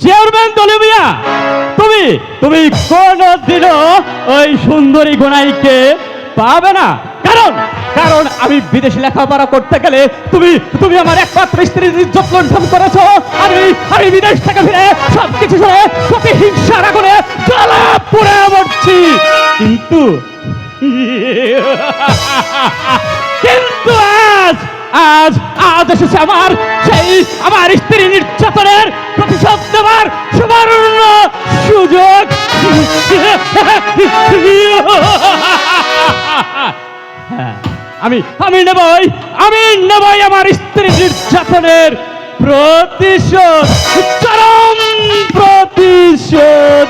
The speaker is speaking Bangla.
চেয়ারম্যান দলি মিয়া, তুমি তুমি কোনদিনও ওই সুন্দরী গোনাইকে পাবে না। কারণ কারণ আমি বিদেশে লেখাপড়া করতে গেলে তুমি তুমি আমার একমাত্র স্ত্রীর ইজ্জত লুণ্ঠন করেছো। আমি বিদেশ থেকে ফিরে সবকিছু শুনে প্রতিহিংসার আগুনে জ্বালা পুড়ে মরছি। কিন্তু কিন্তু আজ আজ আজ এসেছে আমার স্ত্রী নির্যাতনের প্রতিশোধ দেওয়ার সুবর্ণ সুযোগ। আমি নেবই আমার স্ত্রী নির্যাতনের প্রতিশোধ, চরম প্রতিশোধ।